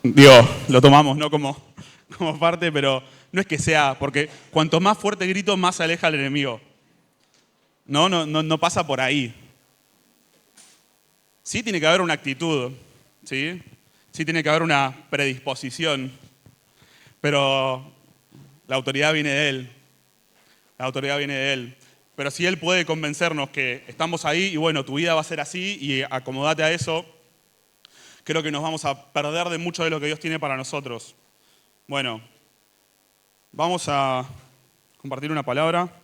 Digo, lo tomamos, ¿no? Como parte, pero no es que sea, porque cuanto más fuerte grito, más se aleja el enemigo. No pasa por ahí. Sí tiene que haber una actitud, ¿sí? Sí tiene que haber una predisposición, pero la autoridad viene de Él. La autoridad viene de Él. Pero si Él puede convencernos que estamos ahí y bueno, tu vida va a ser así y acomodate a eso, creo que nos vamos a perder de mucho de lo que Dios tiene para nosotros. Bueno, vamos a compartir una palabra.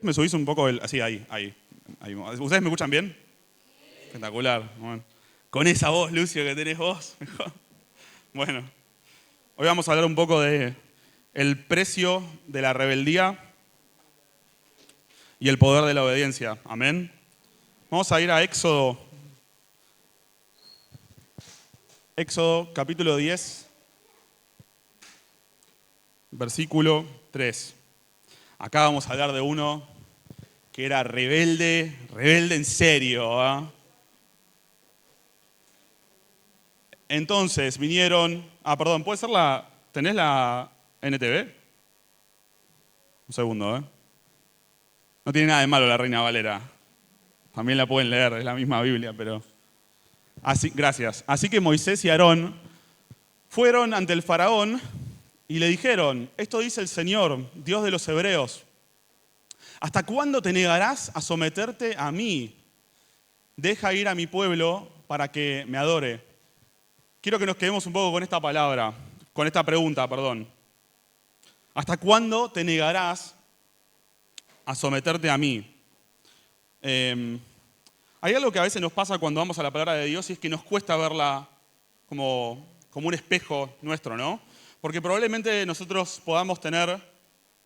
¿Me subís un poco el...? Así, ahí. ¿Ustedes me escuchan bien? Espectacular. Bueno. Con esa voz, Lucio, que tenés vos. Bueno, hoy vamos a hablar un poco de el precio de la rebeldía y el poder de la obediencia. Amén. Vamos a ir a Éxodo capítulo 10, versículo 3. Acá vamos a hablar de uno que era rebelde en serio. ¿Eh? Entonces vinieron... perdón, ¿puede ser la... ¿Tenés la NTV? Un segundo, ¿eh? No tiene nada de malo la Reina Valera. También la pueden leer, es la misma Biblia, pero... gracias. Así que Moisés y Aarón fueron ante el faraón y le dijeron, esto dice el Señor, Dios de los hebreos, ¿hasta cuándo te negarás a someterte a mí? Deja ir a mi pueblo para que me adore. Quiero que nos quedemos un poco con esta palabra, con esta pregunta, perdón. ¿Hasta cuándo te negarás a someterte a mí? Hay algo que a veces nos pasa cuando vamos a la palabra de Dios y es que nos cuesta verla como un espejo nuestro, ¿no? Porque probablemente nosotros podamos tener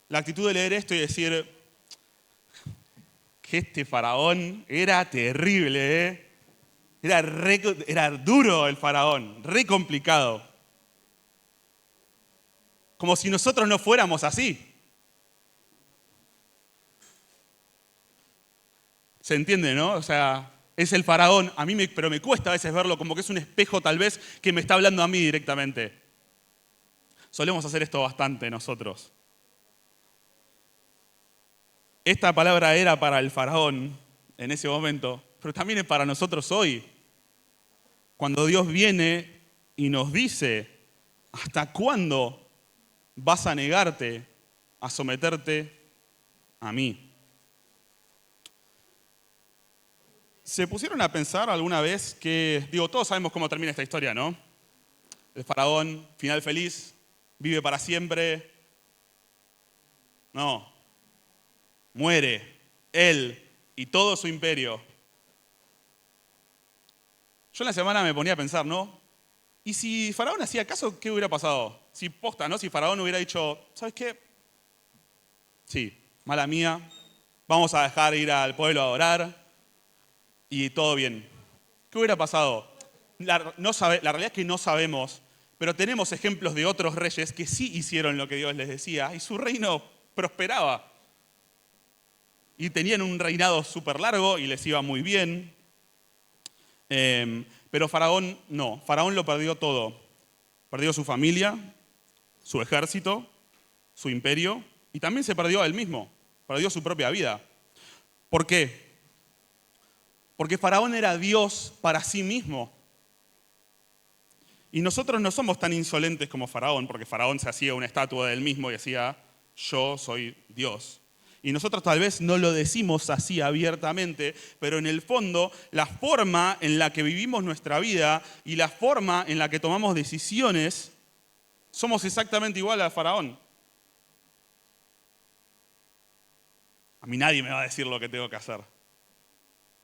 la actitud de leer esto y decir que este faraón era terrible, ¿eh? Era duro el faraón, re complicado. Como si nosotros no fuéramos así. ¿Se entiende, no? O sea, es el faraón, pero me cuesta a veces verlo como que es un espejo tal vez que me está hablando a mí directamente. Solemos hacer esto bastante nosotros. Esta palabra era para el faraón en ese momento, pero también es para nosotros hoy. Cuando Dios viene y nos dice, ¿hasta cuándo vas a negarte a someterte a mí? ¿Se pusieron a pensar alguna vez que, todos sabemos cómo termina esta historia, ¿no? El faraón, final feliz, vive para siempre. No, muere él y todo su imperio. Yo en la semana me ponía a pensar, ¿no? ¿Y si Faraón hacía caso, qué hubiera pasado? Si posta, ¿no? Si Faraón hubiera dicho, ¿sabes qué? Sí, mala mía, vamos a dejar ir al pueblo a adorar y todo bien. ¿Qué hubiera pasado? La realidad es que no sabemos, pero tenemos ejemplos de otros reyes que sí hicieron lo que Dios les decía y su reino prosperaba. Y tenían un reinado súper largo y les iba muy bien. Pero Faraón no, Faraón lo perdió todo. Perdió su familia, su ejército, su imperio y también se perdió a él mismo, perdió su propia vida. ¿Por qué? Porque Faraón era Dios para sí mismo. Y nosotros no somos tan insolentes como Faraón, porque Faraón se hacía una estatua de él mismo y decía, yo soy Dios. Y nosotros tal vez no lo decimos así abiertamente, pero en el fondo la forma en la que vivimos nuestra vida y la forma en la que tomamos decisiones, somos exactamente igual a Faraón. A mí nadie me va a decir lo que tengo que hacer.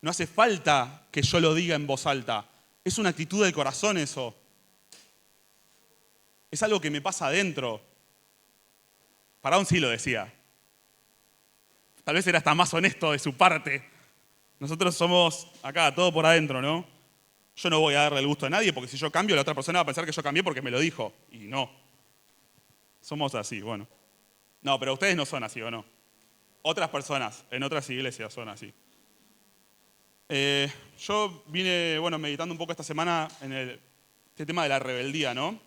No hace falta que yo lo diga en voz alta. Es una actitud del corazón eso. Es algo que me pasa adentro. Faraón sí lo decía. Tal vez era hasta más honesto de su parte. Nosotros somos acá, todo por adentro, ¿no? Yo no voy a darle el gusto a nadie porque si yo cambio, la otra persona va a pensar que yo cambié porque me lo dijo. Y no. Somos así, bueno. No, pero ustedes no son así, ¿o no? Otras personas en otras iglesias son así. Yo vine, meditando un poco esta semana en este tema de la rebeldía, ¿no?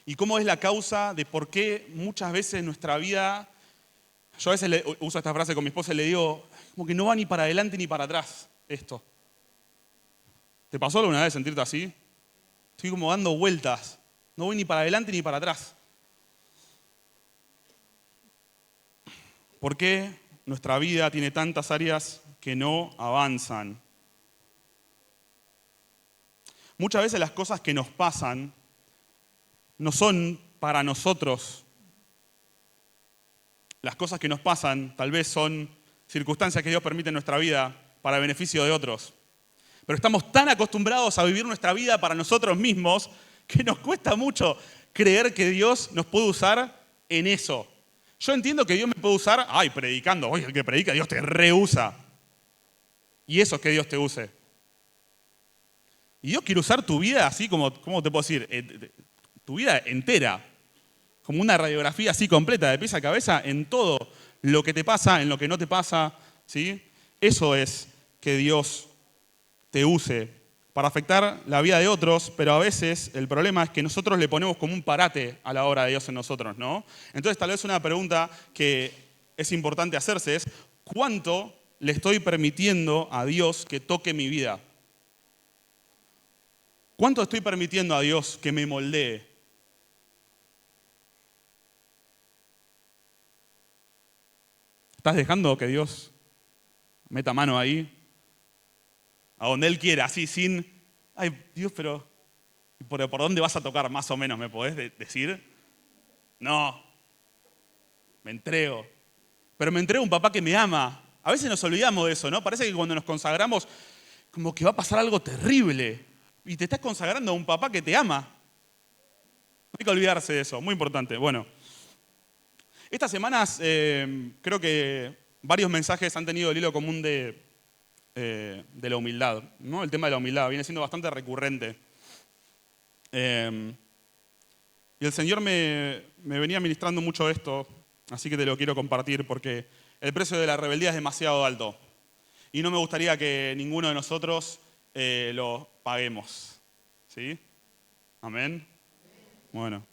Y cómo es la causa de por qué muchas veces nuestra vida, yo a veces uso esta frase con mi esposa y le digo, como que no va ni para adelante ni para atrás esto. ¿Te pasó alguna vez sentirte así? Estoy como dando vueltas, no voy ni para adelante ni para atrás. ¿Por qué nuestra vida tiene tantas áreas que no avanzan? Muchas veces las cosas que nos pasan no son para nosotros. Las cosas que nos pasan tal vez son circunstancias que Dios permite en nuestra vida para beneficio de otros. Pero estamos tan acostumbrados a vivir nuestra vida para nosotros mismos que nos cuesta mucho creer que Dios nos puede usar en eso. Yo entiendo que Dios me puede usar, predicando. Oye, el que predica, Dios te reusa. Y eso es que Dios te use. Y Dios quiere usar tu vida así como, ¿cómo te puedo decir? Tu vida entera. Como una radiografía así completa, de pies a cabeza, en todo lo que te pasa, en lo que no te pasa, ¿sí? Eso es que Dios te use para afectar la vida de otros, pero a veces el problema es que nosotros le ponemos como un parate a la obra de Dios en nosotros, ¿no? Entonces tal vez una pregunta que es importante hacerse es, ¿cuánto le estoy permitiendo a Dios que toque mi vida? ¿Cuánto estoy permitiendo a Dios que me moldee? ¿Estás dejando que Dios meta mano ahí? A donde Él quiera, así sin, Dios, pero ¿por dónde vas a tocar más o menos? ¿Me podés decir? No, me entrego. Pero me entrego a un papá que me ama. A veces nos olvidamos de eso, ¿no? Parece que cuando nos consagramos, como que va a pasar algo terrible. Y te estás consagrando a un papá que te ama. No hay que olvidarse de eso, muy importante. Bueno, estas semanas creo que varios mensajes han tenido el hilo común de la humildad, ¿no? El tema de la humildad viene siendo bastante recurrente. Y el Señor me venía ministrando mucho esto, así que te lo quiero compartir porque el precio de la rebeldía es demasiado alto. Y no me gustaría que ninguno de nosotros lo paguemos. ¿Sí? ¿Amén? Bueno.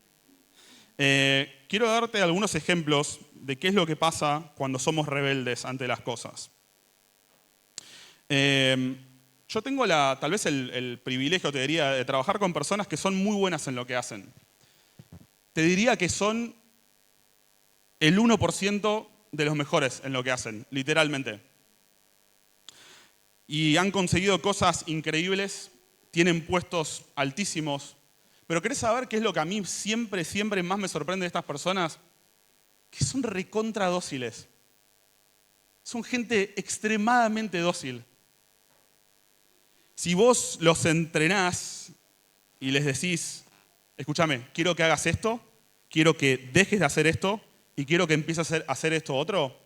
Quiero darte algunos ejemplos de qué es lo que pasa cuando somos rebeldes ante las cosas. Yo tengo tal vez el privilegio, te diría, de trabajar con personas que son muy buenas en lo que hacen. Te diría que son el 1% de los mejores en lo que hacen, literalmente. Y han conseguido cosas increíbles, tienen puestos altísimos. Pero ¿querés saber qué es lo que a mí siempre más me sorprende de estas personas? Que son recontra dóciles. Son gente extremadamente dócil. Si vos los entrenás y les decís, escúchame, quiero que hagas esto, quiero que dejes de hacer esto y quiero que empieces a hacer esto otro,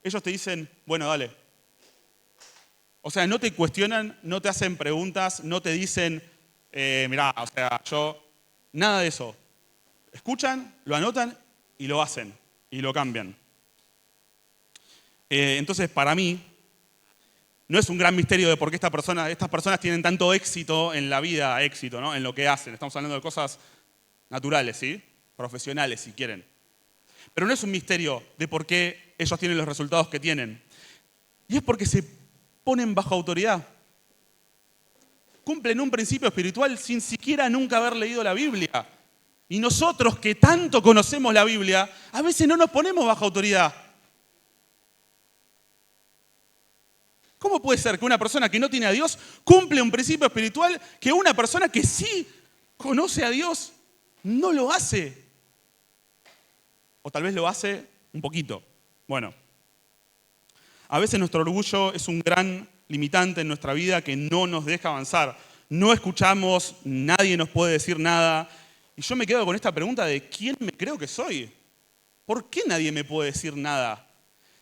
ellos te dicen, bueno, dale. O sea, no te cuestionan, no te hacen preguntas, no te dicen, mirá, nada de eso. Escuchan, lo anotan y lo hacen y lo cambian. Entonces, para mí, no es un gran misterio de por qué estas personas tienen tanto éxito en la vida, ¿no? En lo que hacen. Estamos hablando de cosas naturales, ¿sí? Profesionales, si quieren. Pero no es un misterio de por qué ellos tienen los resultados que tienen. Y es porque se ponen bajo autoridad. Cumplen un principio espiritual sin siquiera nunca haber leído la Biblia. Y nosotros que tanto conocemos la Biblia, a veces no nos ponemos bajo autoridad. ¿Cómo puede ser que una persona que no tiene a Dios cumple un principio espiritual que una persona que sí conoce a Dios no lo hace? O tal vez lo hace un poquito. Bueno, a veces nuestro orgullo es un gran limitante en nuestra vida que no nos deja avanzar. No escuchamos, nadie nos puede decir nada. Y yo me quedo con esta pregunta de ¿quién me creo que soy? ¿Por qué nadie me puede decir nada?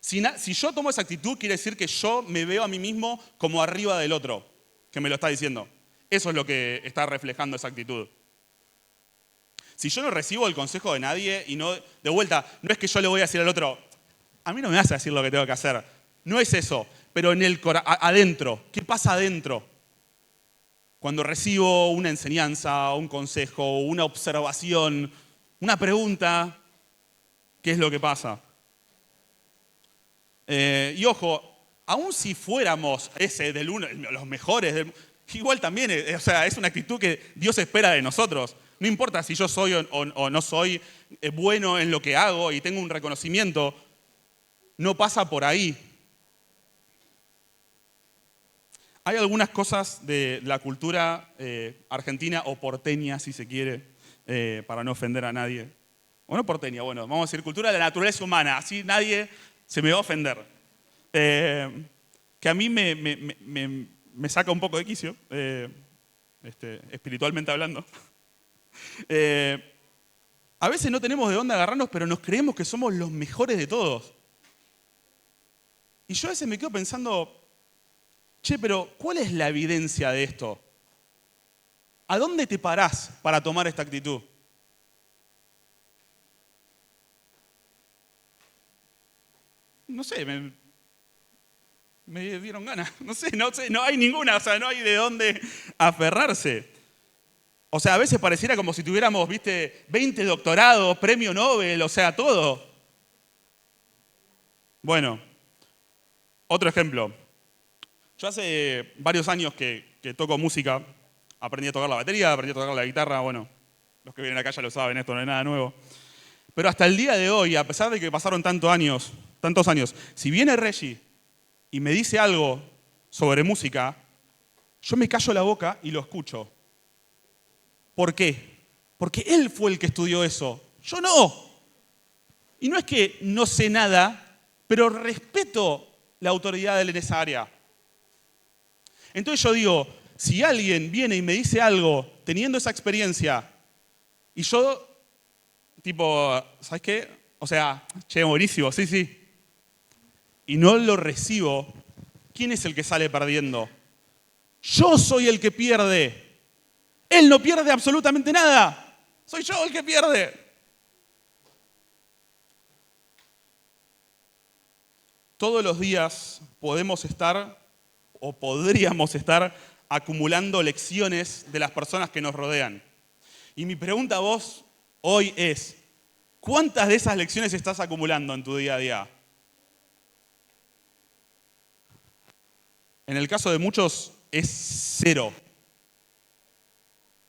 Si yo tomo esa actitud, quiere decir que yo me veo a mí mismo como arriba del otro, que me lo está diciendo. Eso es lo que está reflejando esa actitud. Si yo no recibo el consejo de nadie y no, de vuelta, no es que yo le voy a decir al otro, a mí no me vas a decir lo que tengo que hacer. No es eso, pero en el adentro, ¿qué pasa adentro? Cuando recibo una enseñanza, un consejo, una observación, una pregunta, ¿qué es lo que pasa? Y ojo, aun si fuéramos los mejores, igual también, o sea, es una actitud que Dios espera de nosotros. No importa si yo soy o no soy bueno en lo que hago y tengo un reconocimiento, no pasa por ahí. Hay algunas cosas de la cultura argentina o porteña, si se quiere, para no ofender a nadie. O no porteña, bueno, vamos a decir cultura de la naturaleza humana, así nadie se me va a ofender. Que a mí me saca un poco de quicio, espiritualmente hablando. A veces no tenemos de dónde agarrarnos, pero nos creemos que somos los mejores de todos. Y yo a veces me quedo pensando, che, pero ¿cuál es la evidencia de esto? ¿A dónde te parás para tomar esta actitud? No sé, me dieron ganas. No sé, no hay ninguna, o sea, no hay de dónde aferrarse. O sea, a veces pareciera como si tuviéramos, viste, 20 doctorados, premio Nobel, o sea, todo. Bueno, otro ejemplo. Yo hace varios años que toco música, aprendí a tocar la batería, aprendí a tocar la guitarra, bueno, los que vienen acá ya lo saben, esto no es nada nuevo. Pero hasta el día de hoy, a pesar de que pasaron tantos años, si viene Reggie y me dice algo sobre música, yo me callo la boca y lo escucho. ¿Por qué? Porque él fue el que estudió eso, yo no. Y no es que no sé nada, pero respeto la autoridad de él en esa área. Entonces yo digo, si alguien viene y me dice algo teniendo esa experiencia y yo, tipo, ¿sabes qué? O sea, che, buenísimo, sí. Y no lo recibo, ¿quién es el que sale perdiendo? Yo soy el que pierde. Él no pierde absolutamente nada. Soy yo el que pierde. Todos los días podemos estar o podríamos estar acumulando lecciones de las personas que nos rodean. Y mi pregunta a vos hoy es, ¿cuántas de esas lecciones estás acumulando en tu día a día? En el caso de muchos es 0.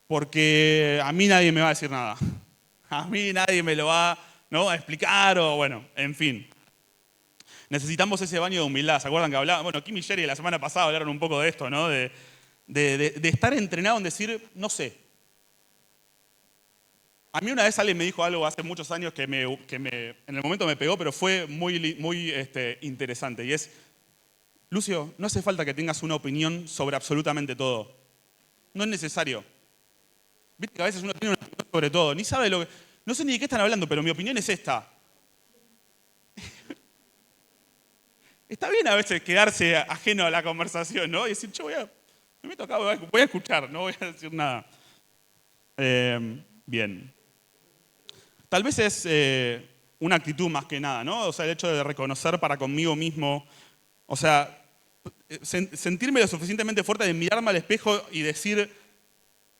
Porque a mí nadie me va a decir nada. A mí nadie me lo va, ¿no?, a explicar o bueno, en fin. Necesitamos ese baño de humildad. ¿Se acuerdan que hablaban? Bueno, Kim y Jerry la semana pasada hablaron un poco de esto, ¿no? De estar entrenado en decir, no sé. A mí una vez alguien me dijo algo hace muchos años que en el momento me pegó, pero fue muy interesante. Y es, Lucio, no hace falta que tengas una opinión sobre absolutamente todo. No es necesario. Viste que a veces uno tiene una opinión sobre todo. Ni sabe lo que... No sé ni de qué están hablando, pero mi opinión es esta. Está bien a veces quedarse ajeno a la conversación, ¿no? Y decir, yo me meto acá, voy a escuchar, no voy a decir nada. Bien. Tal vez es una actitud más que nada, ¿no? O sea, el hecho de reconocer para conmigo mismo, o sea, sentirme lo suficientemente fuerte de mirarme al espejo y decir,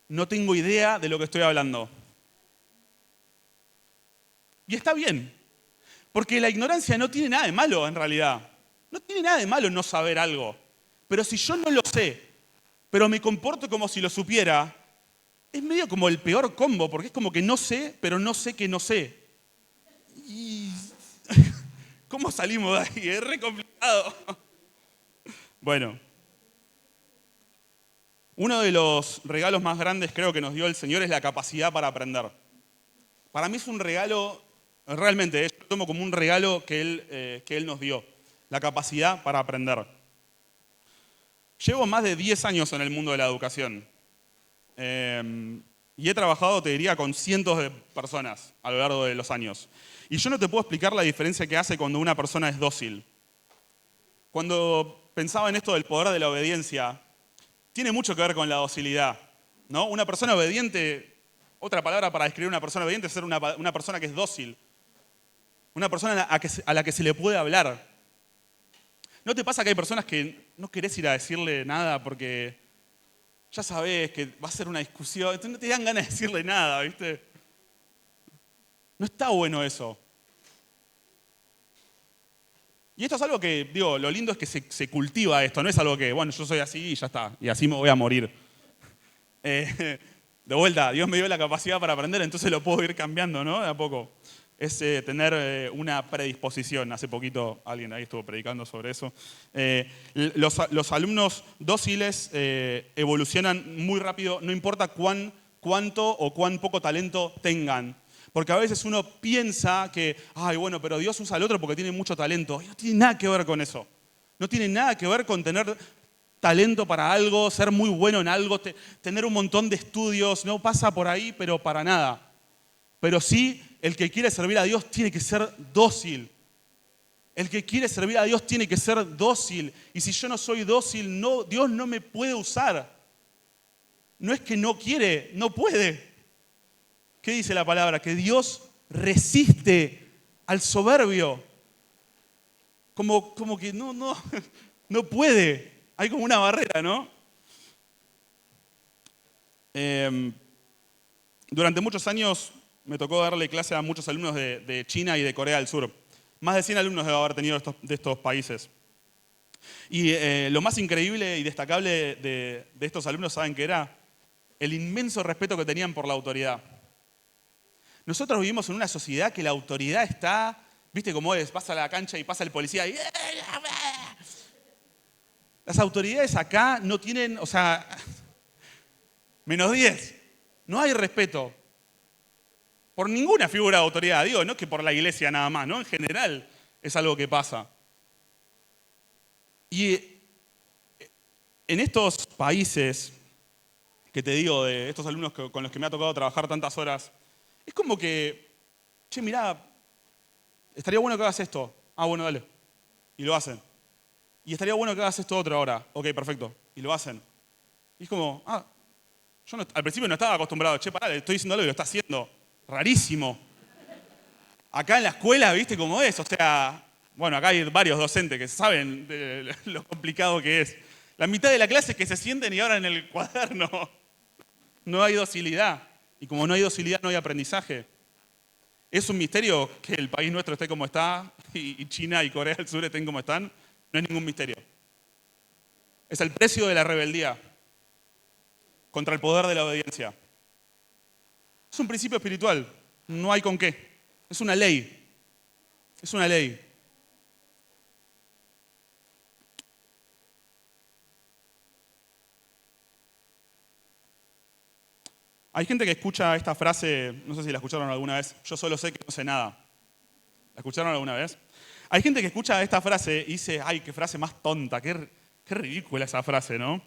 no tengo idea de lo que estoy hablando. Y está bien, porque la ignorancia no tiene nada de malo en realidad. No tiene nada de malo no saber algo. Pero si yo no lo sé, pero me comporto como si lo supiera, es medio como el peor combo, porque es como que no sé, pero no sé que no sé. Y... ¿Cómo salimos de ahí? Es re complicado. Bueno. Uno de los regalos más grandes creo que nos dio el Señor es la capacidad para aprender. Para mí es un regalo, realmente, yo lo tomo como un regalo que Él nos dio. La capacidad para aprender. Llevo más de 10 años en el mundo de la educación. Y he trabajado, te diría, con cientos de personas a lo largo de los años. Y yo no te puedo explicar la diferencia que hace cuando una persona es dócil. Cuando pensaba en esto del poder de la obediencia, tiene mucho que ver con la docilidad, ¿no? Una persona obediente Otra palabra para describir una persona obediente es ser una persona que es dócil. Una persona a la que se le puede hablar. ¿No te pasa que hay personas que no querés ir a decirle nada porque ya sabés que va a ser una discusión? Entonces no te dan ganas de decirle nada, ¿viste? No está bueno eso. Y esto es algo que, digo, lo lindo es que se cultiva esto. No es algo que, bueno, yo soy así y ya está. Y así me voy a morir. De vuelta, Dios me dio la capacidad para aprender, entonces lo puedo ir cambiando, ¿no? De a poco. Es tener una predisposición. Hace poquito alguien ahí estuvo predicando sobre eso. Los alumnos dóciles evolucionan muy rápido, no importa cuánto o cuán poco talento tengan. Porque a veces uno piensa que, ay, bueno, pero Dios usa al otro porque tiene mucho talento. Y no tiene nada que ver con eso. No tiene nada que ver con tener talento para algo, ser muy bueno en algo, tener un montón de estudios. No pasa por ahí, pero para nada. Pero sí, el que quiere servir a Dios tiene que ser dócil. El que quiere servir a Dios tiene que ser dócil. Y si yo no soy dócil, Dios no me puede usar. No es que no quiere, no puede. ¿Qué dice la palabra? Que Dios resiste al soberbio. Como que no puede. Hay como una barrera, ¿no? Durante muchos años me tocó darle clase a muchos alumnos de China y de Corea del Sur. Más de 100 alumnos debo haber tenido de estos países. Y lo más increíble y destacable de estos alumnos, ¿saben qué era? El inmenso respeto que tenían por la autoridad. Nosotros vivimos en una sociedad que la autoridad está, ¿viste cómo es? Pasa a la cancha y pasa el policía y... Las autoridades acá no tienen, o sea, -10. No hay respeto por ninguna figura de autoridad. Digo, no que por la iglesia nada más, ¿no? En general es algo que pasa. Y en estos países que te digo, de estos alumnos con los que me ha tocado trabajar tantas horas, es como que, che, mirá, estaría bueno que hagas esto. Ah, bueno, dale. Y lo hacen. Y estaría bueno que hagas esto otro ahora. Ok, perfecto. Y lo hacen. Y es como, yo al principio no estaba acostumbrado. Che, pará, le estoy diciendo algo y lo está haciendo. Rarísimo. Acá en la escuela, ¿viste cómo es? O sea, bueno, acá hay varios docentes que saben de lo complicado que es. La mitad de la clase es que se sienten y ahora en el cuaderno no hay docilidad. Y como no hay docilidad, no hay aprendizaje. ¿Es un misterio que el país nuestro esté como está y China y Corea del Sur estén como están? No es ningún misterio. Es el precio de la rebeldía contra el poder de la obediencia. Es un principio espiritual, no hay con qué. Es una ley. Es una ley. Hay gente que escucha esta frase, no sé si la escucharon alguna vez, yo solo sé que no sé nada. ¿La escucharon alguna vez? Hay gente que escucha esta frase y dice, ay, qué frase más tonta, qué ridícula esa frase, ¿no?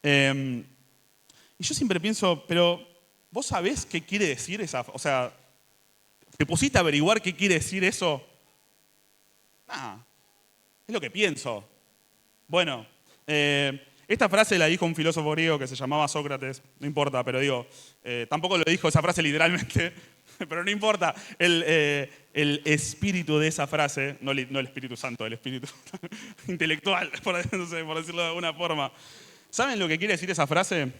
Y yo siempre pienso, pero ¿vos sabés qué quiere decir esa frase? O sea, ¿te pusiste a averiguar qué quiere decir eso? Es lo que pienso. Bueno, esta frase la dijo un filósofo griego que se llamaba Sócrates, no importa, pero digo, tampoco lo dijo esa frase literalmente, pero no importa. El espíritu de esa frase, no el Espíritu Santo, el espíritu intelectual, por decirlo de alguna forma. ¿Saben lo que quiere decir esa frase?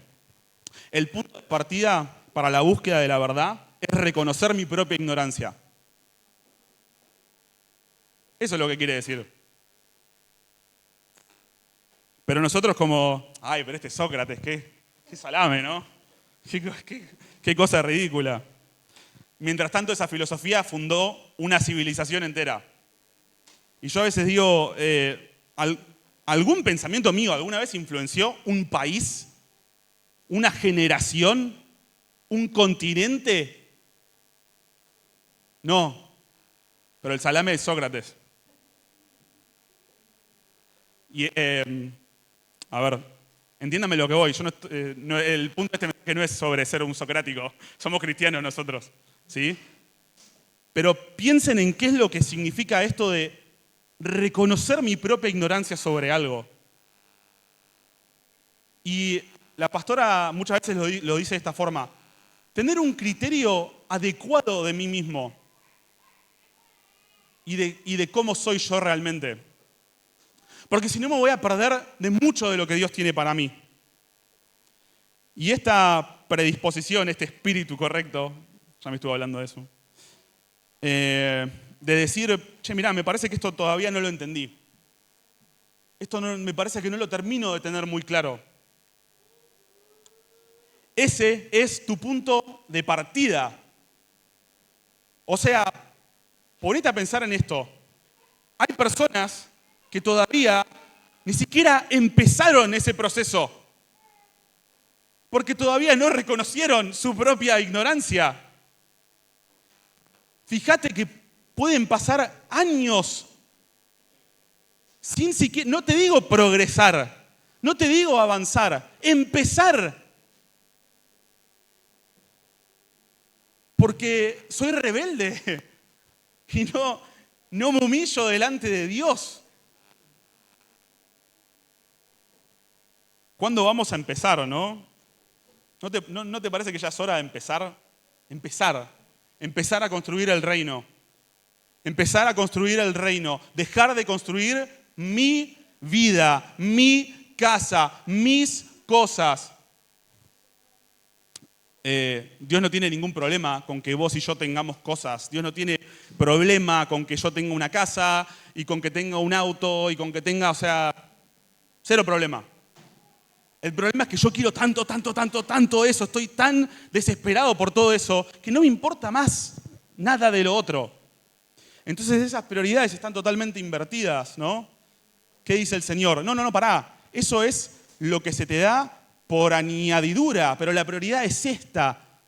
El punto de partida para la búsqueda de la verdad es reconocer mi propia ignorancia. Eso es lo que quiere decir. Pero nosotros como, ay, pero este Sócrates, qué salame, ¿no? Qué cosa ridícula. Mientras tanto, esa filosofía fundó una civilización entera. Y yo a veces digo, ¿algún pensamiento mío alguna vez influenció un país, una generación, un continente? No, pero el salame es Sócrates. Y, a ver, entiéndame lo que voy. Yo el punto es que no es sobre ser un socrático. Somos cristianos nosotros, ¿sí? Pero piensen en qué es lo que significa esto de reconocer mi propia ignorancia sobre algo. Y la pastora muchas veces lo dice de esta forma. tener un criterio adecuado de mí mismo y de cómo soy yo realmente. Porque si no me voy a perder de mucho de lo que Dios tiene para mí. Y esta predisposición, este espíritu correcto, ya me estuve hablando de eso, de decir, che, mirá, me parece que esto todavía no lo entendí. Esto no, me parece que no lo termino de tener muy claro. Ese es tu punto de partida. O sea, ponete a pensar en esto. Hay personas que todavía ni siquiera empezaron ese proceso, porque todavía no reconocieron su propia ignorancia. Fíjate que pueden pasar años sin siquiera, no te digo progresar, no te digo avanzar, empezar. Porque soy rebelde y no me humillo delante de Dios. ¿Cuándo vamos a empezar o no? ¿No te parece que ya es hora de empezar? Empezar a construir el reino. Empezar a construir el reino. Dejar de construir mi vida, mi casa, mis cosas. Dios no tiene ningún problema con que vos y yo tengamos cosas. Dios no tiene problema con que yo tenga una casa y con que tenga un auto y con que tenga, o sea, cero problema. El problema es que yo quiero tanto eso, estoy tan desesperado por todo eso que no me importa más nada de lo otro. Entonces esas prioridades están totalmente invertidas, ¿no? ¿Qué dice el Señor? No, pará. Eso es lo que se te da por añadidura, pero la prioridad es esta.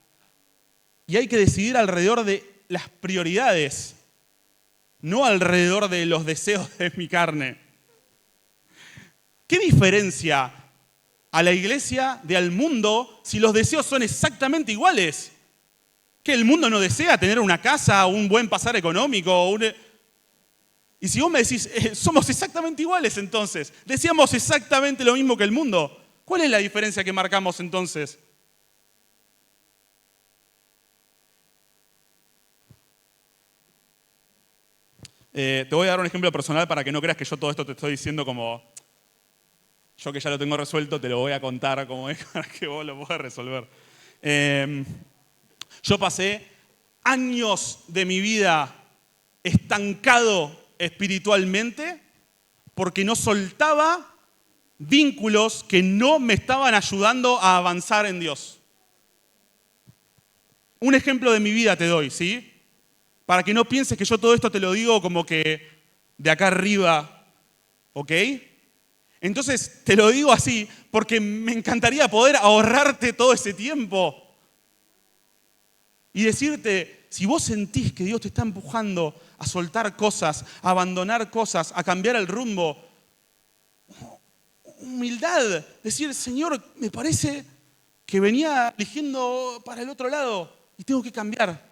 Y hay que decidir alrededor de las prioridades, no alrededor de los deseos de mi carne. ¿Qué diferencia a la iglesia del mundo si los deseos son exactamente iguales? ¿Que el mundo no desea tener una casa, un buen pasar económico? Y si vos me decís, somos exactamente iguales entonces, deseamos exactamente lo mismo que el mundo, ¿cuál es la diferencia que marcamos entonces? Te voy a dar un ejemplo personal para que no creas que yo todo esto te estoy diciendo como yo que ya lo tengo resuelto, te lo voy a contar como es para que vos lo puedas resolver. Yo pasé años de mi vida estancado espiritualmente porque no soltaba vínculos que no me estaban ayudando a avanzar en Dios. Un ejemplo de mi vida te doy, ¿sí? Para que no pienses que yo todo esto te lo digo como que de acá arriba, ¿ok? Entonces te lo digo así porque me encantaría poder ahorrarte todo ese tiempo y decirte, si vos sentís que Dios te está empujando a soltar cosas, a abandonar cosas, a cambiar el rumbo, humildad, decir, Señor, me parece que venía eligiendo para el otro lado y tengo que cambiar.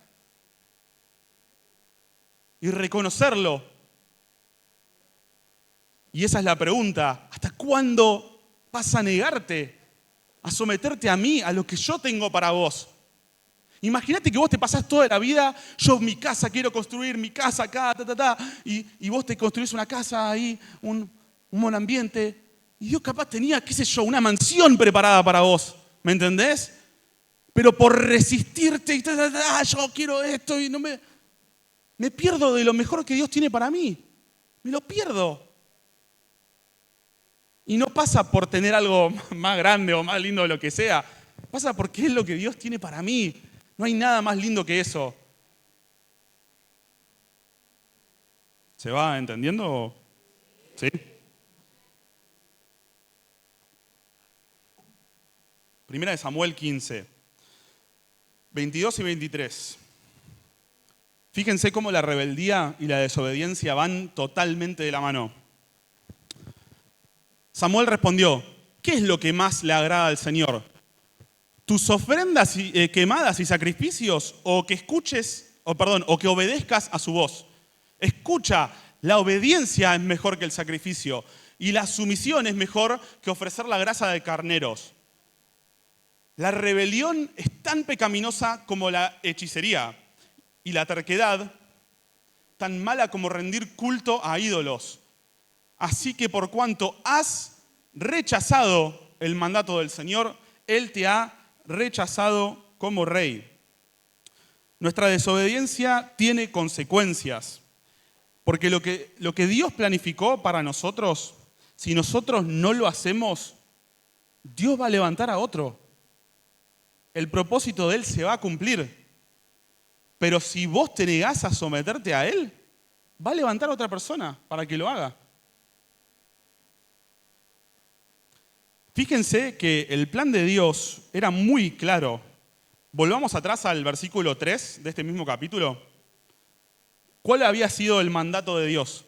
Y reconocerlo. Y esa es la pregunta, ¿hasta cuándo vas a negarte a someterte a mí, a lo que yo tengo para vos? Imagínate que vos te pasás toda la vida, yo mi casa, quiero construir mi casa acá, y vos te construís una casa ahí, un buen ambiente, y Dios capaz tenía, qué sé yo, una mansión preparada para vos, ¿me entendés? Pero por resistirte, yo quiero esto, y me pierdo de lo mejor que Dios tiene para mí, me lo pierdo. Y no pasa por tener algo más grande o más lindo o lo que sea, pasa porque es lo que Dios tiene para mí. No hay nada más lindo que eso. ¿Se va entendiendo? ¿Sí? Primera de Samuel 15, 22 y 23. Fíjense cómo la rebeldía y la desobediencia van totalmente de la mano. Samuel respondió, ¿qué es lo que más le agrada al Señor? ¿Tus ofrendas quemadas y sacrificios o que obedezcas a su voz? Escucha, la obediencia es mejor que el sacrificio y la sumisión es mejor que ofrecer la grasa de carneros. La rebelión es tan pecaminosa como la hechicería y la terquedad tan mala como rendir culto a ídolos. Así que por cuanto has rechazado el mandato del Señor, Él te ha rechazado como rey. Nuestra desobediencia tiene consecuencias, porque lo que Dios planificó para nosotros, si nosotros no lo hacemos, Dios va a levantar a otro. El propósito de Él se va a cumplir. Pero si vos te negás a someterte a Él, va a levantar a otra persona para que lo haga. Fíjense que el plan de Dios era muy claro. Volvamos atrás al versículo 3 de este mismo capítulo. ¿Cuál había sido el mandato de Dios?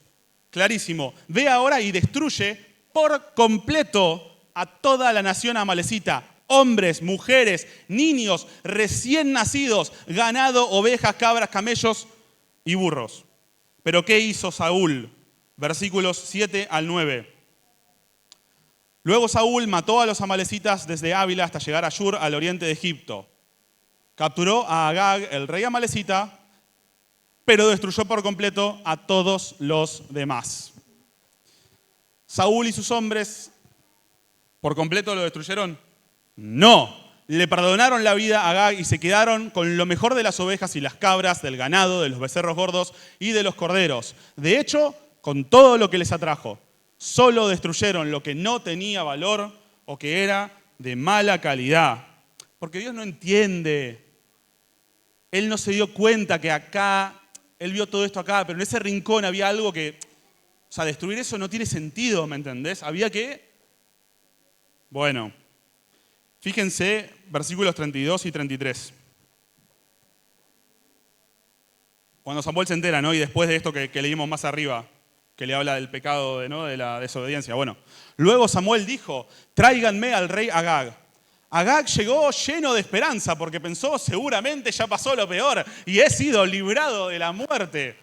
Clarísimo. Ve ahora y destruye por completo a toda la nación amalecita. Hombres, mujeres, niños, recién nacidos, ganado, ovejas, cabras, camellos y burros. ¿Pero qué hizo Saúl? Versículos 7 al 9. Luego Saúl mató a los amalecitas desde Ávila hasta llegar a Shur, al oriente de Egipto. Capturó a Agag, el rey amalecita, pero destruyó por completo a todos los demás. ¿Saúl y sus hombres por completo lo destruyeron? No. Le perdonaron la vida a Agag y se quedaron con lo mejor de las ovejas y las cabras, del ganado, de los becerros gordos y de los corderos. De hecho, con todo lo que les atrajo. Solo destruyeron lo que no tenía valor o que era de mala calidad. Porque Dios no entiende. Él no se dio cuenta que acá, Él vio todo esto acá, pero en ese rincón había algo que, o sea, destruir eso no tiene sentido, ¿me entendés? Había que, bueno, fíjense versículos 32 y 33. Cuando Samuel se entera, ¿no? Y después de esto que leímos más arriba, que le habla del pecado, ¿no? De la desobediencia. Bueno, luego Samuel dijo, tráiganme al rey Agag. Agag llegó lleno de esperanza porque pensó, seguramente ya pasó lo peor y he sido librado de la muerte.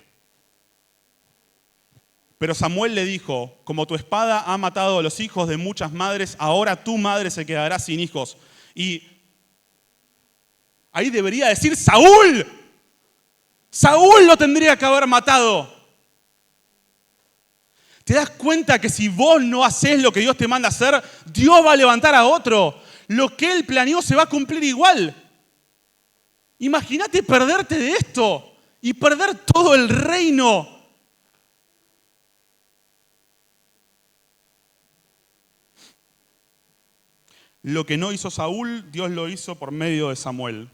Pero Samuel le dijo, como tu espada ha matado a los hijos de muchas madres, ahora tu madre se quedará sin hijos. Y ahí debería decir, Saúl. Saúl lo tendría que haber matado. ¿Te das cuenta que si vos no haces lo que Dios te manda hacer, Dios va a levantar a otro? Lo que Él planeó se va a cumplir igual. Imagínate perderte de esto y perder todo el reino. Lo que no hizo Saúl, Dios lo hizo por medio de Samuel.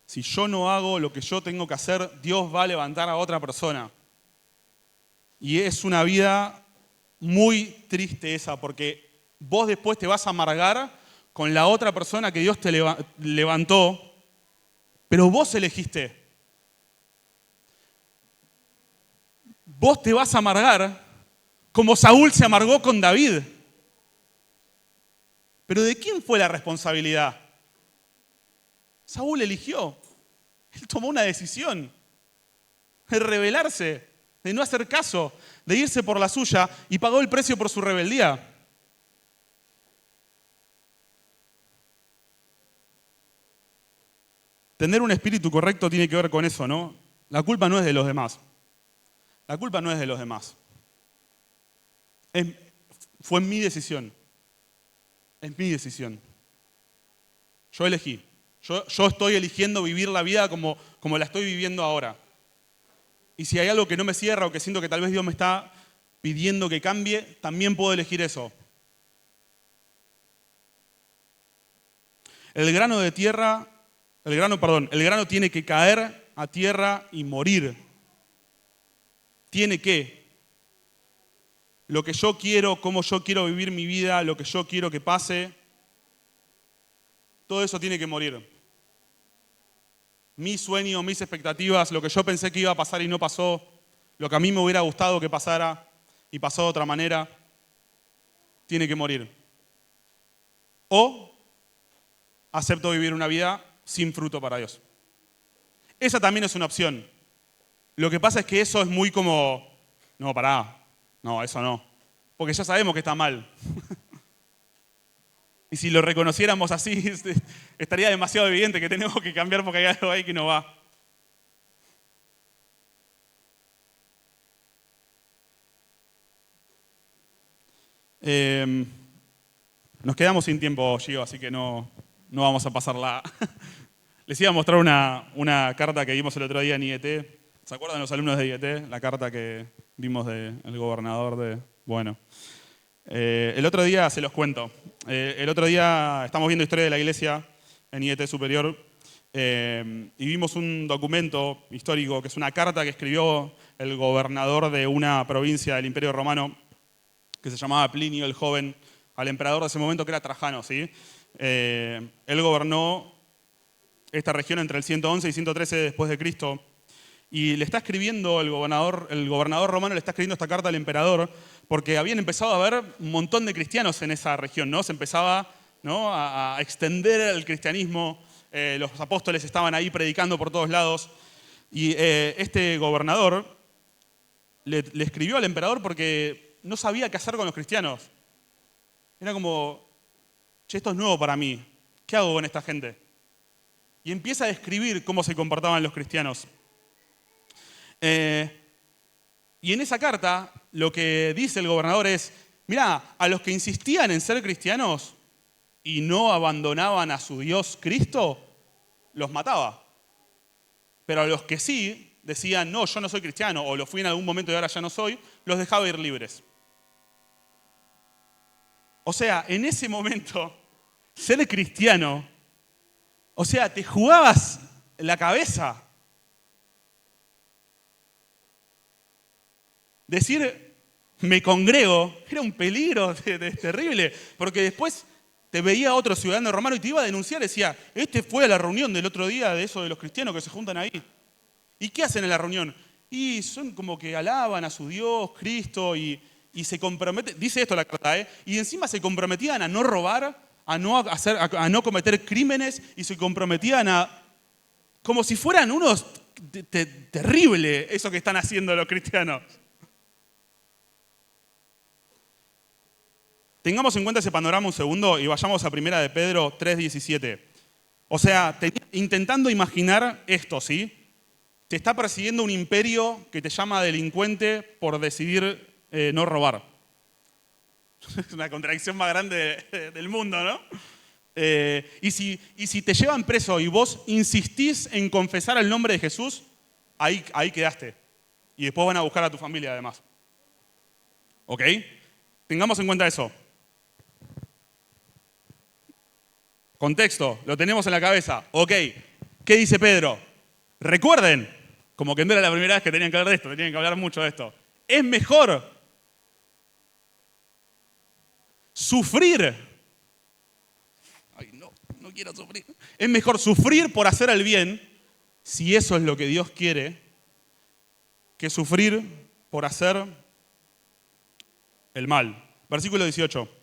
Si yo no hago lo que yo tengo que hacer, Dios va a levantar a otra persona. Y es una vida muy triste esa, porque vos después te vas a amargar con la otra persona que Dios te levantó, pero vos elegiste. Vos te vas a amargar como Saúl se amargó con David. Pero ¿de quién fue la responsabilidad? Saúl eligió. Él tomó una decisión de rebelarse, de no hacer caso, de irse por la suya y pagó el precio por su rebeldía. Tener un espíritu correcto tiene que ver con eso, ¿no? La culpa no es de los demás. La culpa no es de los demás. Fue mi decisión. Es mi decisión. Yo elegí. Yo estoy eligiendo vivir la vida como la estoy viviendo ahora. Y si hay algo que no me cierra o que siento que tal vez Dios me está pidiendo que cambie, también puedo elegir eso. El grano tiene que caer a tierra y morir. Tiene que. Lo que yo quiero, cómo yo quiero vivir mi vida, lo que yo quiero que pase, todo eso tiene que morir. Mis sueños, mis expectativas, lo que yo pensé que iba a pasar y no pasó, lo que a mí me hubiera gustado que pasara y pasó de otra manera, tiene que morir. O acepto vivir una vida sin fruto para Dios. Esa también es una opción. Lo que pasa es que eso es muy como, no, pará, no, eso no. Porque ya sabemos que está mal. Y si lo reconociéramos así, estaría demasiado evidente que tenemos que cambiar porque hay algo ahí que no va. Nos quedamos sin tiempo, Gio, así que no vamos a pasarla. Les iba a mostrar una carta que vimos el otro día en IET. ¿Se acuerdan los alumnos de IET? La carta que vimos del gobernador de... Bueno, el otro día se los cuento. El otro día estamos viendo historia de la iglesia en IET Superior y vimos un documento histórico que es una carta que escribió el gobernador de una provincia del Imperio Romano que se llamaba Plinio el Joven, al emperador de ese momento que era Trajano, ¿sí? Él gobernó esta región entre el 111 y 113 después de Cristo y le está escribiendo el gobernador romano le está escribiendo esta carta al emperador porque habían empezado a haber un montón de cristianos en esa región, ¿no? Se empezaba, ¿no?, a extender el cristianismo, los apóstoles estaban ahí predicando por todos lados y este gobernador le escribió al emperador porque no sabía qué hacer con los cristianos. Era como, che, esto es nuevo para mí, ¿qué hago con esta gente? Y empieza a describir cómo se comportaban los cristianos. Y en esa carta lo que dice el gobernador es, mirá, a los que insistían en ser cristianos y no abandonaban a su Dios Cristo, los mataba. Pero a los que sí decían, no, yo no soy cristiano, o lo fui en algún momento y ahora ya no soy, los dejaba ir libres. O sea, en ese momento, ser cristiano, o sea, te jugabas la cabeza. Decir, me congrego, era un peligro terrible, porque después te veía otro ciudadano romano y te iba a denunciar, decía, este fue a la reunión del otro día de eso de los cristianos que se juntan ahí. ¿Y qué hacen en la reunión? Y son como que alaban a su Dios, Cristo, y se comprometen, dice esto la carta, y encima se comprometían a no robar, a no cometer crímenes, y se comprometían a, como si fueran unos terrible eso que están haciendo los cristianos. Tengamos en cuenta ese panorama un segundo y vayamos a 1 de Pedro 3:17. O sea, intentando imaginar esto, ¿sí? Te está persiguiendo un imperio que te llama delincuente por decidir no robar. Es una contradicción más grande del mundo, ¿no? Y si te llevan preso y vos insistís en confesar el nombre de Jesús, ahí quedaste. Y después van a buscar a tu familia además. ¿Ok? Tengamos en cuenta eso. Contexto, lo tenemos en la cabeza. Ok, ¿qué dice Pedro? Recuerden, como que no era la primera vez que tenían que hablar de esto, tenían que hablar mucho de esto. Es mejor sufrir. Ay, no quiero sufrir. Es mejor sufrir por hacer el bien, si eso es lo que Dios quiere, que sufrir por hacer el mal. Versículo 18.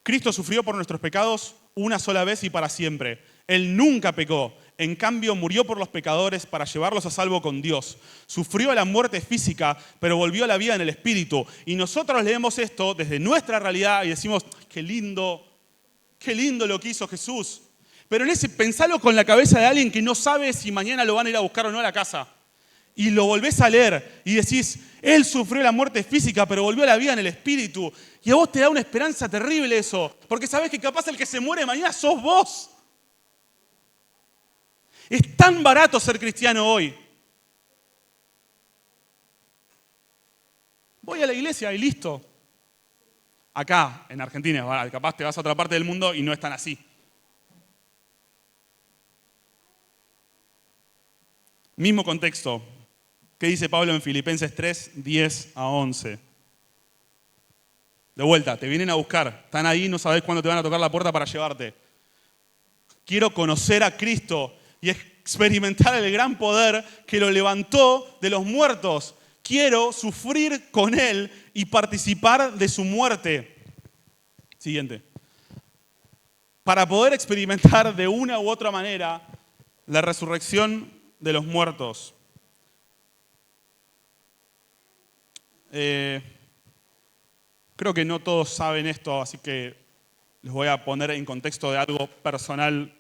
Cristo sufrió por nuestros pecados una sola vez y para siempre. Él nunca pecó. En cambio, murió por los pecadores para llevarlos a salvo con Dios. Sufrió la muerte física, pero volvió a la vida en el Espíritu. Y nosotros leemos esto desde nuestra realidad y decimos, qué lindo lo que hizo Jesús. Pero pensalo con la cabeza de alguien que no sabe si mañana lo van a ir a buscar o no a la casa. Y lo volvés a leer y decís, Él sufrió la muerte física, pero volvió a la vida en el Espíritu. Y a vos te da una esperanza terrible eso, porque sabés que capaz el que se muere mañana sos vos. Es tan barato ser cristiano hoy. Voy a la iglesia y listo. Acá, en Argentina, capaz te vas a otra parte del mundo y no es tan así. Mismo contexto. ¿Qué dice Pablo en Filipenses 3, 10 a 11? De vuelta, te vienen a buscar. Están ahí, no sabés cuándo te van a tocar la puerta para llevarte. Quiero conocer a Cristo y experimentar el gran poder que lo levantó de los muertos. Quiero sufrir con Él y participar de su muerte. Siguiente. Para poder experimentar de una u otra manera la resurrección de los muertos. Creo que no todos saben esto, así que les voy a poner en contexto de algo personal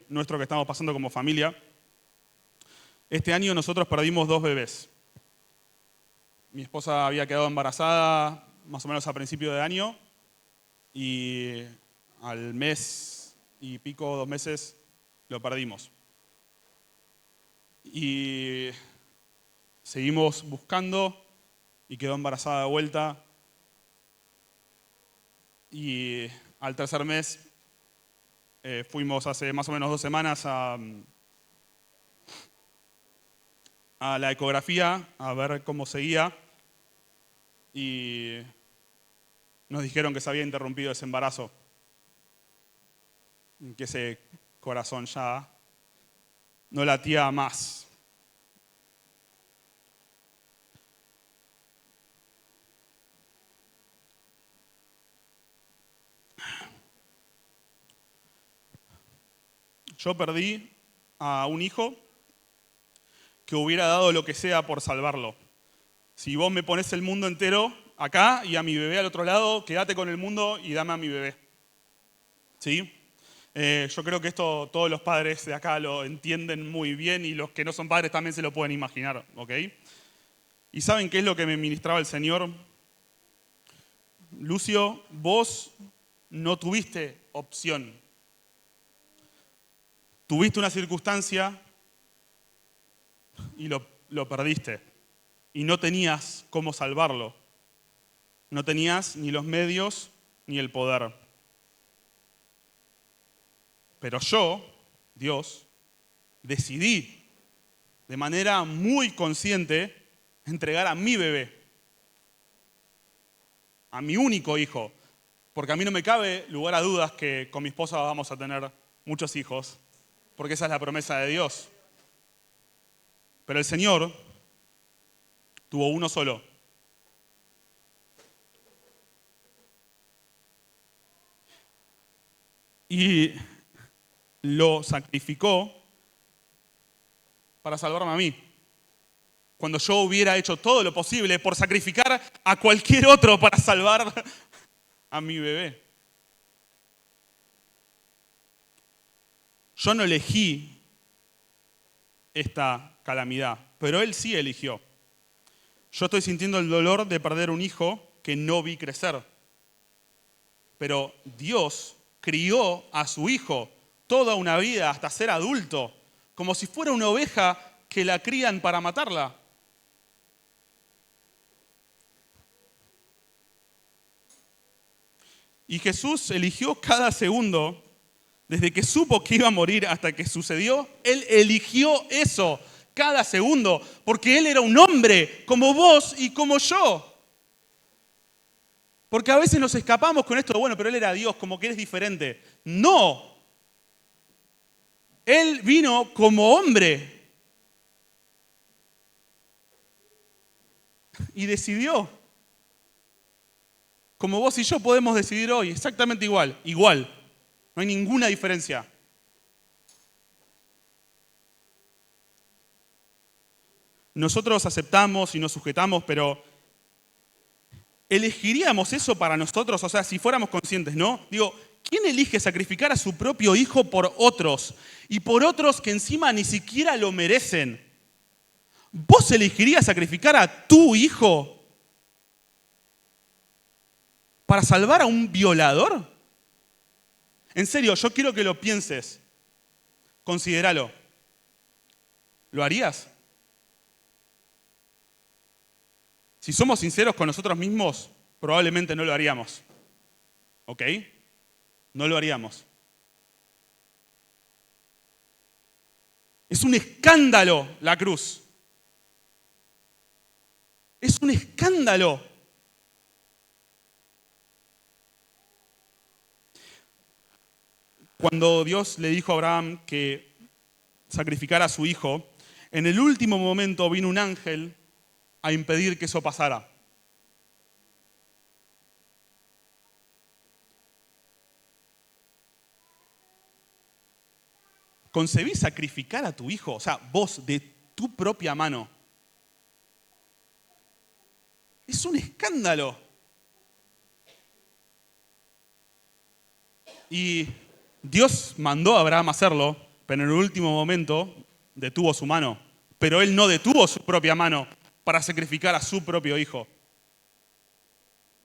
nuestro que estamos pasando como familia. Este año nosotros perdimos 2 bebés. Mi esposa había quedado embarazada más o menos a principio de año y al mes y pico, 2 meses, lo perdimos. Y seguimos buscando y quedó embarazada de vuelta. Y al tercer mes fuimos hace más o menos 2 semanas a la ecografía a ver cómo seguía y nos dijeron que se había interrumpido ese embarazo, que ese corazón ya no latía más. Yo perdí a un hijo que hubiera dado lo que sea por salvarlo. Si vos me pones el mundo entero acá y a mi bebé al otro lado, quédate con el mundo y dame a mi bebé. ¿Sí? Yo creo que esto todos los padres de acá lo entienden muy bien y los que no son padres también se lo pueden imaginar, ¿ok? ¿Y saben qué es lo que me ministraba el Señor? Lucio, vos no tuviste opción. Tuviste una circunstancia y lo perdiste. Y no tenías cómo salvarlo. No tenías ni los medios ni el poder. Pero yo, Dios, decidí de manera muy consciente entregar a mi bebé, a mi único hijo, porque a mí no me cabe lugar a dudas que con mi esposa vamos a tener muchos hijos, porque esa es la promesa de Dios. Pero el Señor tuvo uno solo. Y lo sacrificó para salvarme a mí. Cuando yo hubiera hecho todo lo posible por sacrificar a cualquier otro para salvar a mi bebé. Yo no elegí esta calamidad, pero Él sí eligió. Yo estoy sintiendo el dolor de perder un hijo que no vi crecer. Pero Dios crió a su hijo toda una vida hasta ser adulto, como si fuera una oveja que la crían para matarla. Y Jesús eligió cada segundo, desde que supo que iba a morir hasta que sucedió, Él eligió eso, cada segundo, porque Él era un hombre como vos y como yo. Porque a veces nos escapamos con esto de, bueno, pero Él era Dios, como que eres diferente. No. Él vino como hombre y decidió. Como vos y yo podemos decidir hoy, exactamente igual, igual. No hay ninguna diferencia. Nosotros aceptamos y nos sujetamos, pero ¿elegiríamos eso para nosotros? O sea, si fuéramos conscientes, ¿no? Digo, ¿quién elige sacrificar a su propio hijo por otros? Y por otros que encima ni siquiera lo merecen. ¿Vos elegirías sacrificar a tu hijo para salvar a un violador? En serio, yo quiero que lo pienses. Considéralo. ¿Lo harías? Si somos sinceros con nosotros mismos, probablemente no lo haríamos. ¿Ok? No lo haríamos. Es un escándalo la cruz. Es un escándalo. Cuando Dios le dijo a Abraham que sacrificara a su hijo, en el último momento vino un ángel a impedir que eso pasara. ¿Concebís sacrificar a tu hijo? O sea, vos de tu propia mano. Es un escándalo. Y Dios mandó a Abraham a hacerlo, pero en el último momento detuvo su mano. Pero él no detuvo su propia mano para sacrificar a su propio hijo.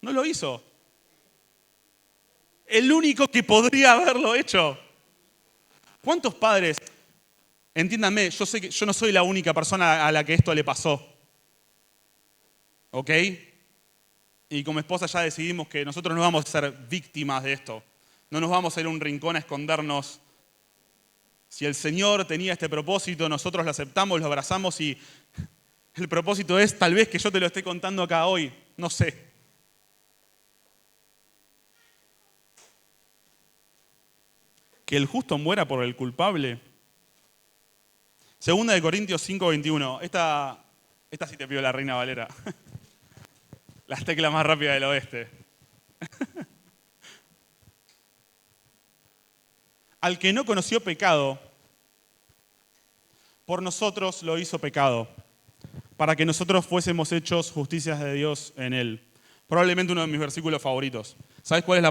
No lo hizo. El único que podría haberlo hecho. ¿Cuántos padres, entiéndanme, yo sé que yo no soy la única persona a la que esto le pasó, ¿ok? Y como esposa ya decidimos que nosotros no vamos a ser víctimas de esto. No nos vamos a ir a un rincón a escondernos. Si el Señor tenía este propósito, nosotros lo aceptamos, lo abrazamos y el propósito es tal vez que yo te lo esté contando acá hoy. No sé. Que el justo muera por el culpable. Segunda de Corintios 5:21. Esta sí te pido la Reina Valera. Las teclas más rápidas del oeste. Al que no conoció pecado, por nosotros lo hizo pecado, para que nosotros fuésemos hechos justicias de Dios en él. Probablemente uno de mis versículos favoritos. ¿Sabes cuál es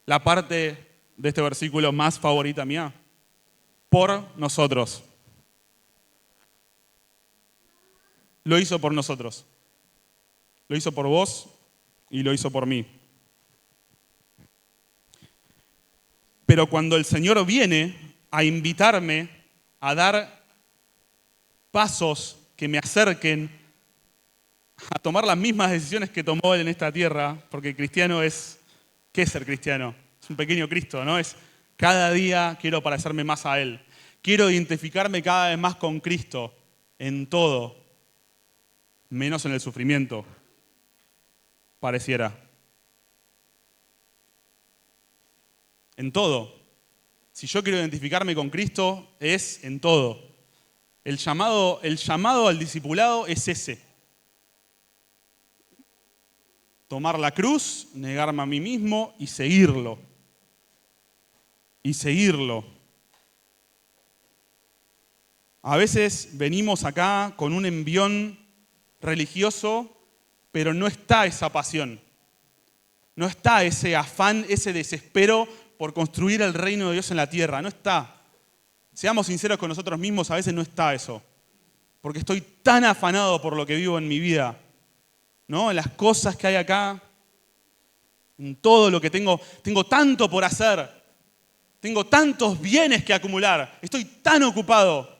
la parte de este versículo más favorita mía? Por nosotros. Lo hizo por nosotros. Lo hizo por vos y lo hizo por mí. Pero cuando el Señor viene a invitarme a dar pasos que me acerquen a tomar las mismas decisiones que tomó Él en esta tierra, porque cristiano es, ¿qué es ser cristiano? Es un pequeño Cristo, ¿no? Es cada día quiero parecerme más a Él. Quiero identificarme cada vez más con Cristo en todo, menos en el sufrimiento, pareciera. En todo. Si yo quiero identificarme con Cristo, es en todo. El llamado al discipulado es ese. Tomar la cruz, negarme a mí mismo y seguirlo. Y seguirlo. A veces venimos acá con un envión religioso, pero no está esa pasión. No está ese afán, ese desespero por construir el reino de Dios en la tierra. No está. Seamos sinceros con nosotros mismos, a veces no está eso. Porque estoy tan afanado por lo que vivo en mi vida, ¿no? En las cosas que hay acá, en todo lo que tengo. Tengo tanto por hacer. Tengo tantos bienes que acumular. Estoy tan ocupado.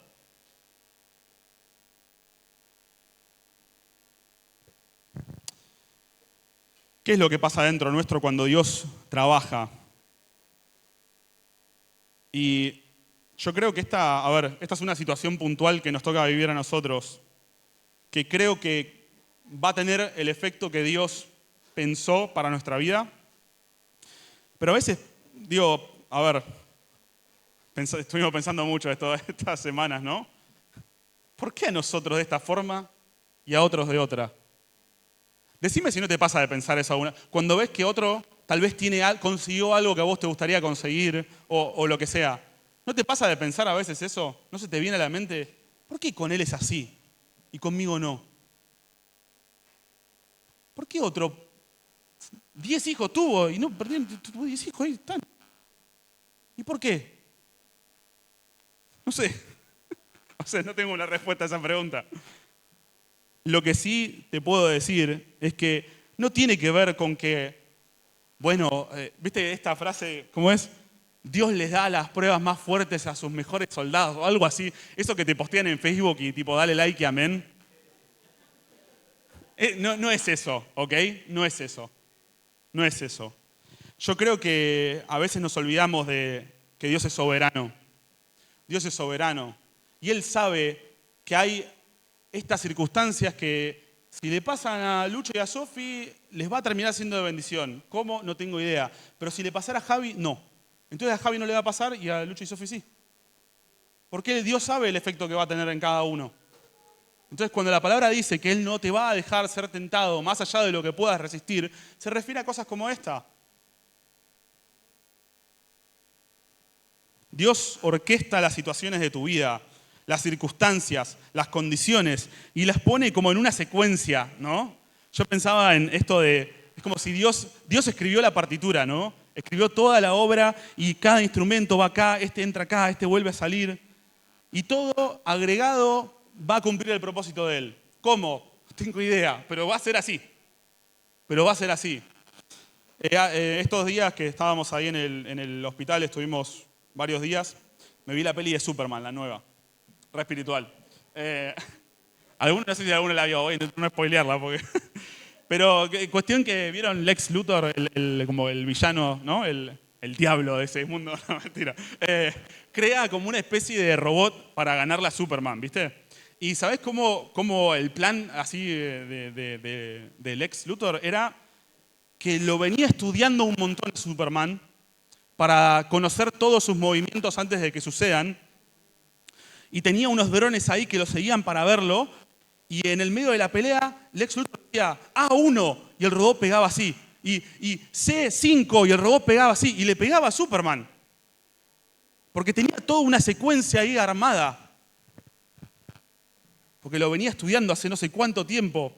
¿Qué es lo que pasa dentro nuestro cuando Dios trabaja? Y yo creo que esta es una situación puntual que nos toca vivir a nosotros, que creo que va a tener el efecto que Dios pensó para nuestra vida. Pero a veces, estuvimos pensando mucho estas semanas, ¿no? ¿Por qué a nosotros de esta forma y a otros de otra? Decime si no te pasa de pensar eso alguna. Cuando ves que otro tal vez consiguió algo que a vos te gustaría conseguir o lo que sea. ¿No te pasa de pensar a veces eso? ¿No se te viene a la mente? ¿Por qué con él es así y conmigo no? ¿Por qué otro 10 hijos tuvo y no perdió 10 hijos? Ahí están. ¿Y por qué? No sé. O sea, no tengo una respuesta a esa pregunta. Lo que sí te puedo decir es que no tiene que ver con que, ¿viste esta frase? ¿Cómo es? Dios les da las pruebas más fuertes a sus mejores soldados o algo así. Eso que te postean en Facebook y tipo, dale like y amén. No es eso, ¿ok? No es eso. No es eso. Yo creo que a veces nos olvidamos de que Dios es soberano. Dios es soberano. Y Él sabe que hay estas circunstancias que si le pasan a Lucho y a Sofi, les va a terminar siendo de bendición. ¿Cómo? No tengo idea. Pero si le pasara a Javi, no. Entonces a Javi no le va a pasar y a Lucho y Sofi sí. Porque Dios sabe el efecto que va a tener en cada uno. Entonces cuando la palabra dice que Él no te va a dejar ser tentado más allá de lo que puedas resistir, se refiere a cosas como esta. Dios orquesta las situaciones de tu vida, las circunstancias, las condiciones, y las pone como en una secuencia, ¿no? Yo pensaba en esto es como si Dios escribió la partitura, ¿no? Escribió toda la obra y cada instrumento va acá, este entra acá, este vuelve a salir. Y todo agregado va a cumplir el propósito de él. ¿Cómo? No tengo idea, pero va a ser así. Pero va a ser así. Estos días que estábamos ahí en el hospital, estuvimos varios días, me vi la peli de Superman, la nueva, re espiritual. No sé si alguno la vio, voy a intentar no spoilearla, porque... Pero cuestión que vieron Lex Luthor, como el villano, ¿no? El diablo de ese mundo, no, mentira. Crea como una especie de robot para ganarle a Superman, ¿viste? Y ¿sabés cómo el plan así de Lex Luthor era que lo venía estudiando un montón a Superman para conocer todos sus movimientos antes de que sucedan? Y tenía unos drones ahí que lo seguían para verlo. Y en el medio de la pelea, Lex Luthor decía A1 y el robot pegaba así. Y C5 y el robot pegaba así. Y le pegaba a Superman. Porque tenía toda una secuencia ahí armada. Porque lo venía estudiando hace no sé cuánto tiempo.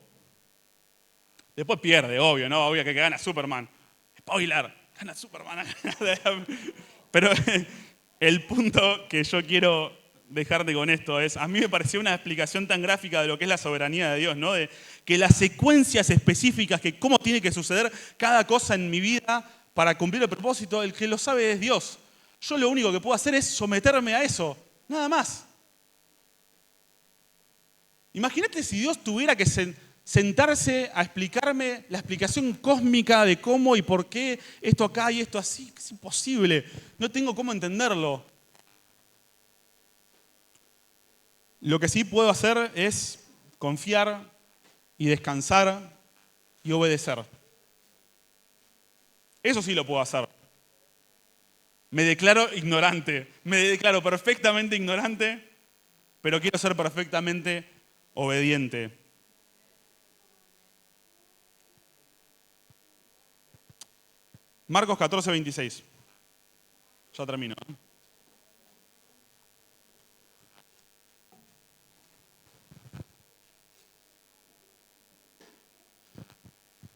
Después pierde, obvio, ¿no? Obvio que gana Superman. Spoiler, gana Superman. Pero el punto que yo quiero dejarte con esto es, a mí me pareció una explicación tan gráfica de lo que es la soberanía de Dios, ¿no? De que las secuencias específicas, que cómo tiene que suceder cada cosa en mi vida para cumplir el propósito, el que lo sabe es Dios. Yo lo único que puedo hacer es someterme a eso, nada más. Imagínate si Dios tuviera que sentarse a explicarme la explicación cósmica de cómo y por qué esto acá y esto así. Es imposible, no tengo cómo entenderlo. Lo que sí puedo hacer es confiar y descansar y obedecer. Eso sí lo puedo hacer. Me declaro ignorante, me declaro perfectamente ignorante, pero quiero ser perfectamente obediente. Marcos 14, 26. Ya termino.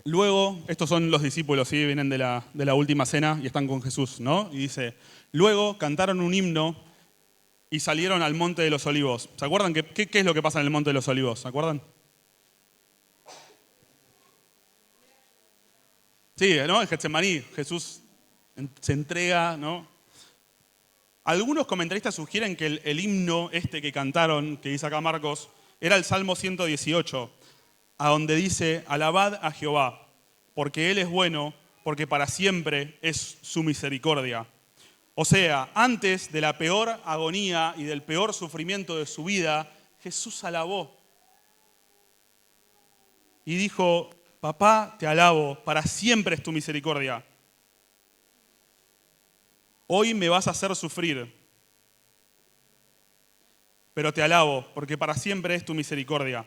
Luego, estos son los discípulos, ¿sí? Vienen de la última cena y están con Jesús, ¿no? Y dice, luego cantaron un himno y salieron al Monte de los Olivos. ¿Se acuerdan qué es lo que pasa en el Monte de los Olivos? ¿Se acuerdan? Sí, ¿no? En Getsemaní, Jesús se entrega, ¿no? Algunos comentaristas sugieren que el himno este que cantaron, que dice acá Marcos, era el Salmo 118, a donde dice, alabad a Jehová, porque Él es bueno, porque para siempre es su misericordia. O sea, antes de la peor agonía y del peor sufrimiento de su vida, Jesús alabó. Y dijo, papá, te alabo, para siempre es tu misericordia. Hoy me vas a hacer sufrir, pero te alabo, porque para siempre es tu misericordia.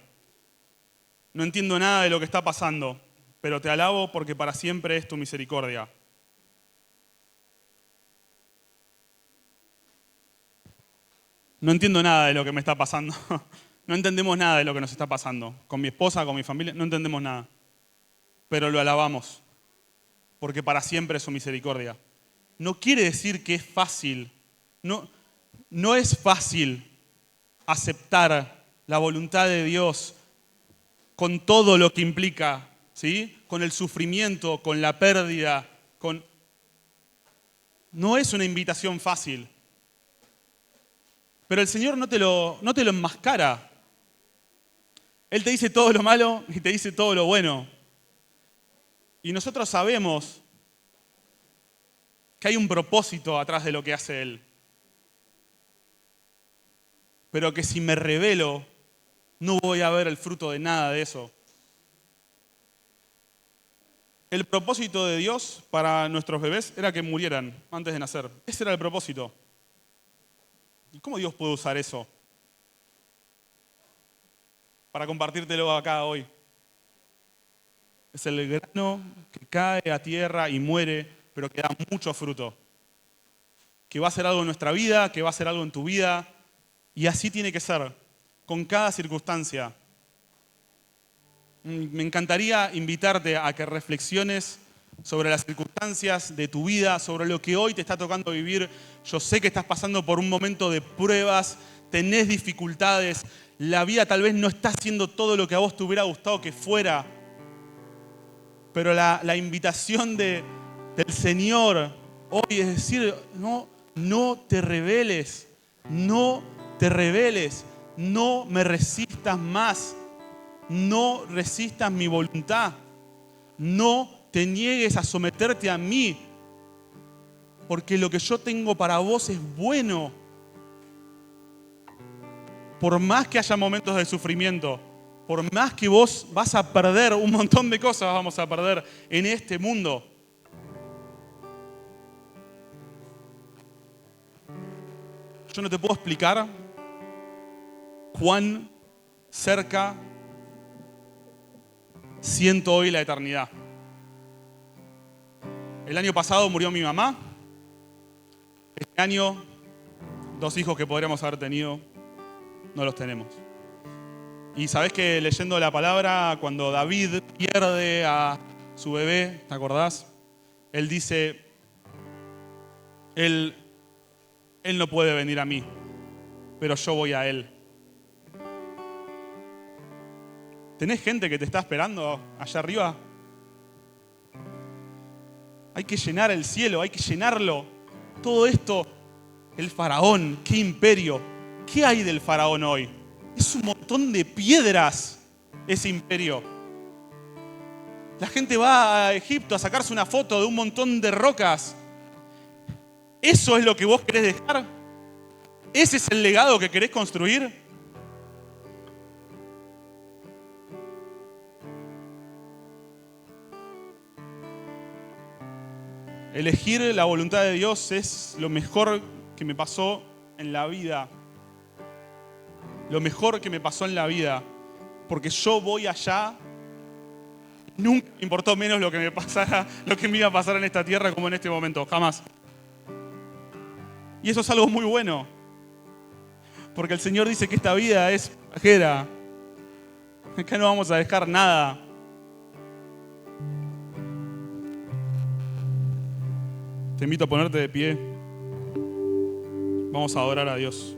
No entiendo nada de lo que está pasando, pero te alabo porque para siempre es tu misericordia. No entiendo nada de lo que me está pasando. No entendemos nada de lo que nos está pasando. Con mi esposa, con mi familia, no entendemos nada. Pero lo alabamos, porque para siempre es su misericordia. No quiere decir que es fácil. No es fácil aceptar la voluntad de Dios con todo lo que implica, ¿sí? Con el sufrimiento, con la pérdida, No es una invitación fácil. Pero el Señor no te lo enmascara. Él te dice todo lo malo y te dice todo lo bueno. Y nosotros sabemos que hay un propósito atrás de lo que hace Él. Pero que si me rebelo, no voy a ver el fruto de nada de eso. El propósito de Dios para nuestros bebés era que murieran antes de nacer. Ese era el propósito. ¿Y cómo Dios puede usar eso para compartírtelo acá hoy? Es el grano que cae a tierra y muere, pero que da mucho fruto. Que va a ser algo en nuestra vida, que va a ser algo en tu vida. Y así tiene que ser, con cada circunstancia. Me encantaría invitarte a que reflexiones sobre las circunstancias de tu vida, sobre lo que hoy te está tocando vivir. Yo sé que estás pasando por un momento de pruebas, tenés dificultades, la vida tal vez no está haciendo todo lo que a vos te hubiera gustado que fuera, pero la invitación del Señor hoy es decir, no te rebeles, no te rebeles, no me resistas más, no resistas mi voluntad, no te niegues a someterte a mí, porque lo que yo tengo para vos es bueno. Por más que haya momentos de sufrimiento, por más que vos vas a perder un montón de cosas, vamos a perder en este mundo. Yo no te puedo explicar cuán cerca siento hoy la eternidad. El año pasado murió mi mamá. Este año, 2 hijos que podríamos haber tenido, no los tenemos. Y sabés que leyendo la palabra, cuando David pierde a su bebé, ¿te acordás? Él dice, él no puede venir a mí, pero yo voy a él. ¿Tenés gente que te está esperando allá arriba? Hay que llenar el cielo, hay que llenarlo. Todo esto, el faraón, qué imperio. ¿Qué hay del faraón hoy? Es un montón de piedras ese imperio. La gente va a Egipto a sacarse una foto de un montón de rocas. ¿Eso es lo que vos querés dejar? ¿Ese es el legado que querés construir? Elegir la voluntad de Dios es lo mejor que me pasó en la vida. Lo mejor que me pasó en la vida. Porque yo voy allá. Nunca me importó menos lo que me iba a pasar en esta tierra como en este momento. Jamás. Y eso es algo muy bueno. Porque el Señor dice que esta vida es pasajera. Acá no vamos a dejar nada. Te invito a ponerte de pie. Vamos a adorar a Dios.